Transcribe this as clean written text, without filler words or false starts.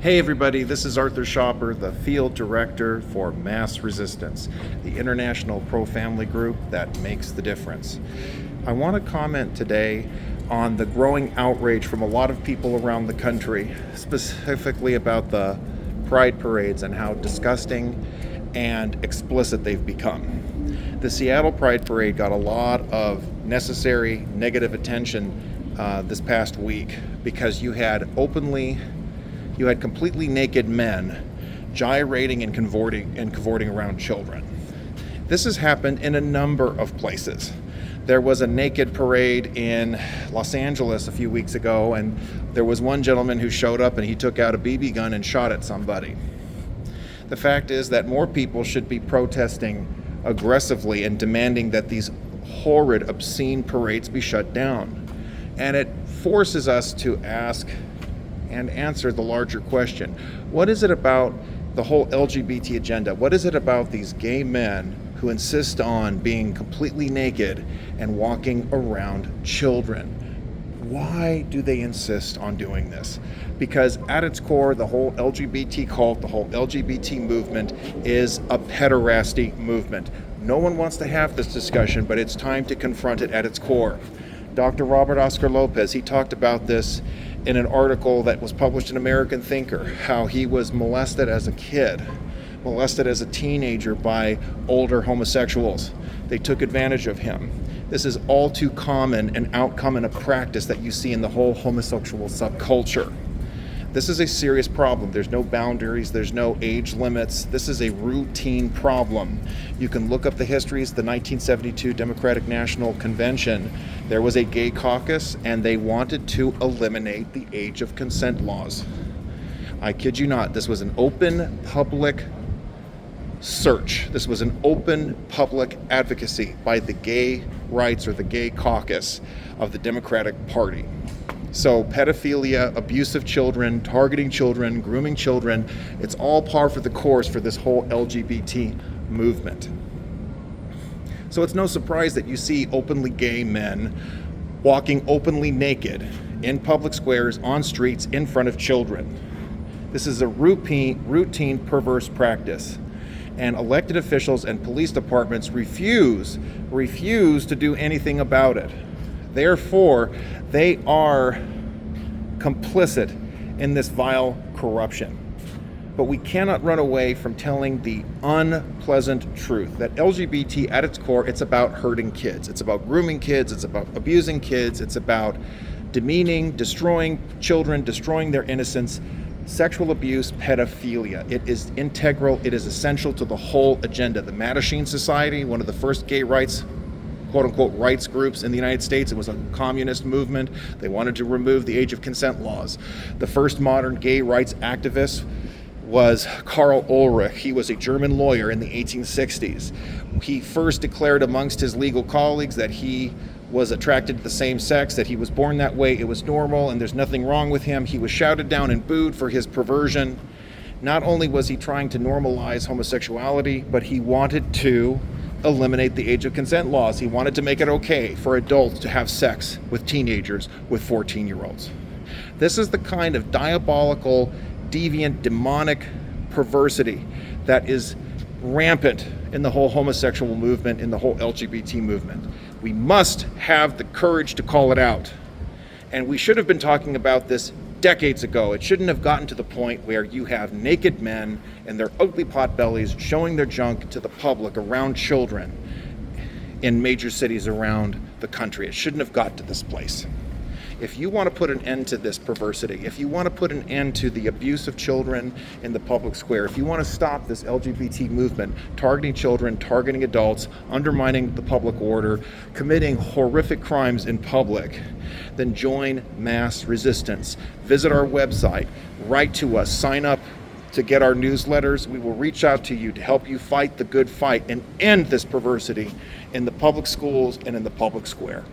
Hey everybody, this is Arthur Shopper, the field director for MassResistance, the international pro-family group that makes the difference. I want to comment today on the growing outrage from a lot of people around the country, specifically about the pride parades and how disgusting and explicit they've become. The Seattle Pride Parade got a lot of necessary negative attention this past week because you had completely naked men gyrating and cavorting around children. This has happened in a number of places. There was a naked parade in Los Angeles a few weeks ago, and there was one gentleman who showed up and he took out a BB gun and shot at somebody. The fact is that more people should be protesting aggressively and demanding that these horrid, obscene parades be shut down. And it forces us to ask and answer the larger question. What is it about the whole LGBT agenda? What is it about these gay men who insist on being completely naked and walking around children? Why do they insist on doing this? Because at its core, the whole LGBT cult, the whole LGBT movement is a pederasty movement. No one wants to have this discussion, but it's time to confront it at its core. Dr. Robert Oscar Lopez, he talked about this in an article that was published in American Thinker, how he was molested as a kid, molested as a teenager by older homosexuals. They took advantage of him. This is all too common and outcome in a practice that you see in the whole homosexual subculture. This is a serious problem. There's no boundaries, there's no age limits. This is a routine problem. You can look up the histories. The 1972 Democratic National Convention, there was a gay caucus and they wanted to eliminate the age of consent laws. I kid you not, this was an open public search. This was an open public advocacy by the gay rights or the gay caucus of the Democratic Party. So pedophilia, abuse of children, targeting children, grooming children, it's all par for the course for this whole LGBT movement. So it's no surprise that you see openly gay men walking openly naked in public squares, on streets, in front of children. This is a routine perverse practice. And elected officials and police departments refuse to do anything about it. Therefore, they are complicit in this vile corruption. But we cannot run away from telling the unpleasant truth that LGBT at its core, it's about hurting kids. It's about grooming kids. It's about abusing kids. It's about demeaning, destroying children, destroying their innocence. Sexual abuse, pedophilia. It is integral. It is essential to the whole agenda. The Mattachine Society, one of the first gay rights, quote-unquote rights groups in the United States. It was a communist movement. They wanted to remove the age of consent laws. The first modern gay rights activist was Karl Ulrich. He was a German lawyer in the 1860s. He first declared amongst his legal colleagues that he was attracted to the same sex, that he was born that way, it was normal, and there's nothing wrong with him. He was shouted down and booed for his perversion. Not only was he trying to normalize homosexuality, but he wanted to eliminate the age of consent laws. He wanted to make it okay for adults to have sex with teenagers, with 14-year-olds. This is the kind of diabolical, deviant, demonic perversity that is rampant in the whole homosexual movement, in the whole LGBT movement. We must have the courage to call it out. And we should have been talking about this decades ago. It shouldn't have gotten to the point where you have naked men and their ugly potbellies showing their junk to the public around children in major cities around the country. It shouldn't have got to this place. If you want to put an end to this perversity, if you want to put an end to the abuse of children in the public square, if you want to stop this LGBT movement, targeting children, targeting adults, undermining the public order, committing horrific crimes in public, then join MassResistance. Visit our website, write to us, sign up to get our newsletters. We will reach out to you to help you fight the good fight and end this perversity in the public schools and in the public square.